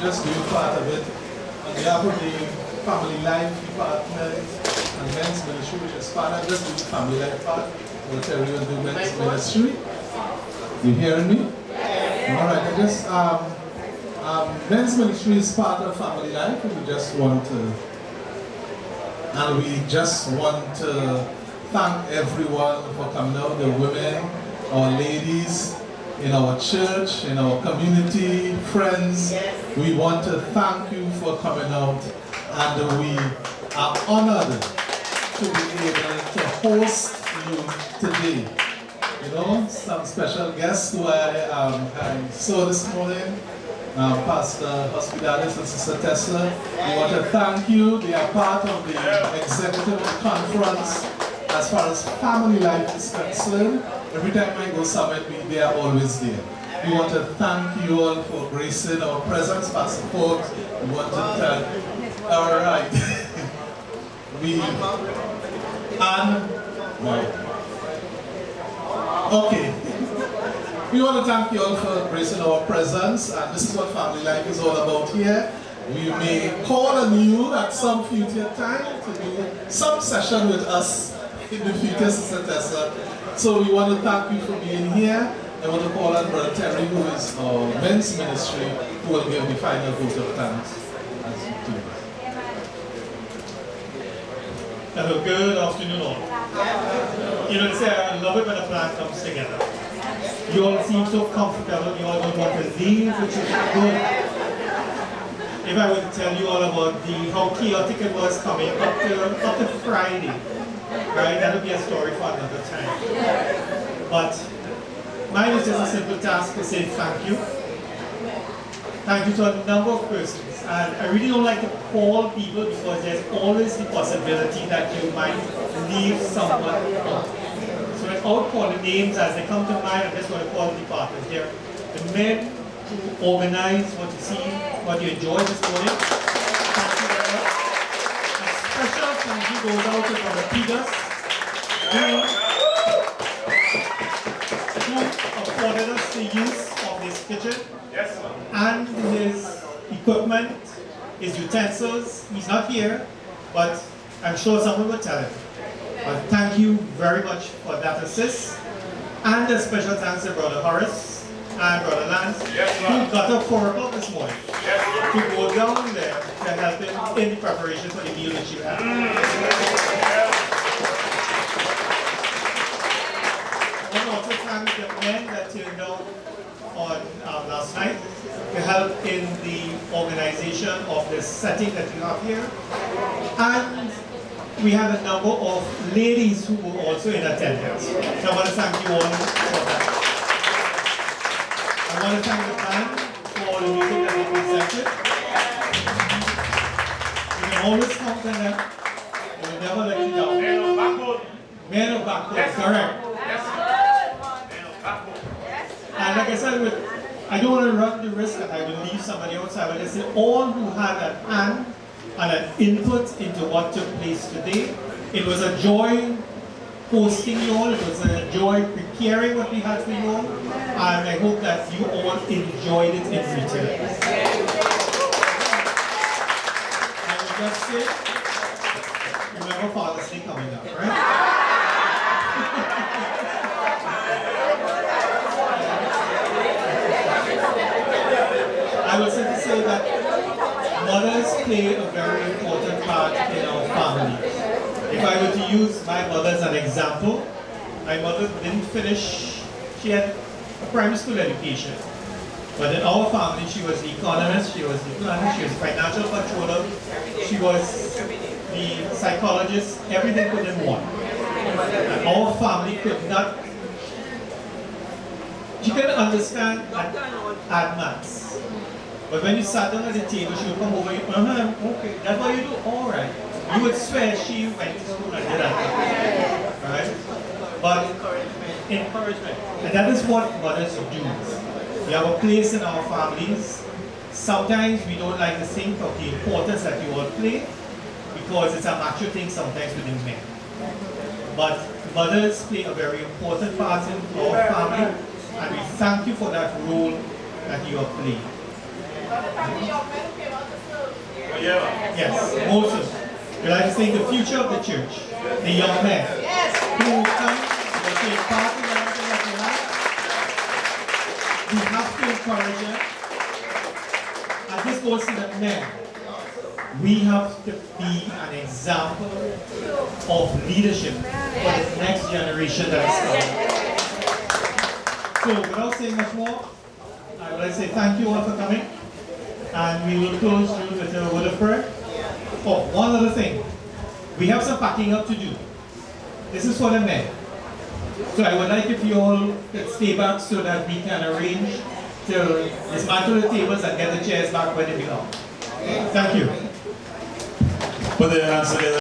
just doing part of it. On behalf of the Family Life Department and Men's Ministry, which is part of just doing the Family Life part, we'll tell you do Men's Ministry. You hearing me? Alright, Men's Ministry is part of Family Life, and we just want to thank everyone for coming out, the women, our ladies, in our church, in our community, friends. We want to thank you for coming out, and we are honored to be able to host you today. You know, some special guests who I saw this morning, Pastor Hospitalis and Sister Tesla. We want to thank you. They are part of the executive conference as far as Family Life is concerned. Every time I go somewhere, they are always there. We want to thank you all for gracing our presence, Pastor Ford. We want to thank, all right. Okay. We want to thank you all for gracing our presence, and this is what Family Life is all about here. We may call on you at some future time to do some session with us in the future, Sister Tessa. So we want to thank you for being here. I want to call on Brother Terry, who is our men's ministry, who will give the final vote of thanks. Hello, good afternoon all. You know, say I love it when a plan comes together. You all seem so comfortable, you all don't want to leave, which is good. If I were to tell you all about how chaotic it was coming up to Friday, right, that would be a story for another time. But mine is just a simple task to say thank you. Thank you to a number of persons. And I really don't like to call people because there's always the possibility that you might leave someone out. So without calling names as they come to mind, I'm just going to call the departments here. The men who organize what you see, what you enjoy this morning. Thank you very much. A special thank you goes out to Brother Peters, who afforded us the use of this kitchen and his equipment, his utensils. He's not here, but I'm sure someone will tell him. But thank you very much for that assist. And a special thanks to Brother Horace and Brother Lance, who got up 4 o'clock this morning to go down there to help him in the preparation for the meal that you have. I want to also thank the men that turned out on last night to help in the organization of this setting that you have here. And we had a number of ladies who were also in attendance. So I want to thank you all for that. I want to thank the band for all the music that they presented. You can always count on them. They will never let you down. Men of backbone. Men of backbone, correct. And like I said, I don't want to run the risk that I will leave somebody outside, but I say all who had an hand and an input into what took place today. It was a joy hosting you all, it was a joy preparing what we had for you all, and I hope that you all enjoyed it in return. I will just say, remember Father's Day coming up, right? I will simply say that mothers play a very important part in our family. If I were to use my mother as an example, my mother didn't finish, she had a primary school education. But in our family, she was the economist, she was the planner, she was the financial controller, she was the psychologist, everything put in one. And our family could not, she couldn't understand and add maths. But when you sat down at the table, she would come over and okay, that's what you do? All right. You would swear she went to school and did that. Right? But encouragement. And that is what mothers do. We have a place in our families. Sometimes we don't like to think of the importance that you all play because it's a macho thing sometimes within men. But mothers play a very important part in our family, and we thank you for that role that you have played. Yes, Moses. We'd like to say the future of the church, the young men who come to take part in everything that we have to encourage them. And this goes to the men. We have to be an example of leadership for the next generation that is coming. So without saying much more, I would like to say thank you all for coming. And we will close with a word of prayer. Oh, one other thing. We have some packing up to do. This is for the men. So I would like if you all could stay back so that we can arrange to dismantle the tables and get the chairs back where they belong. Thank you. Put their hands together.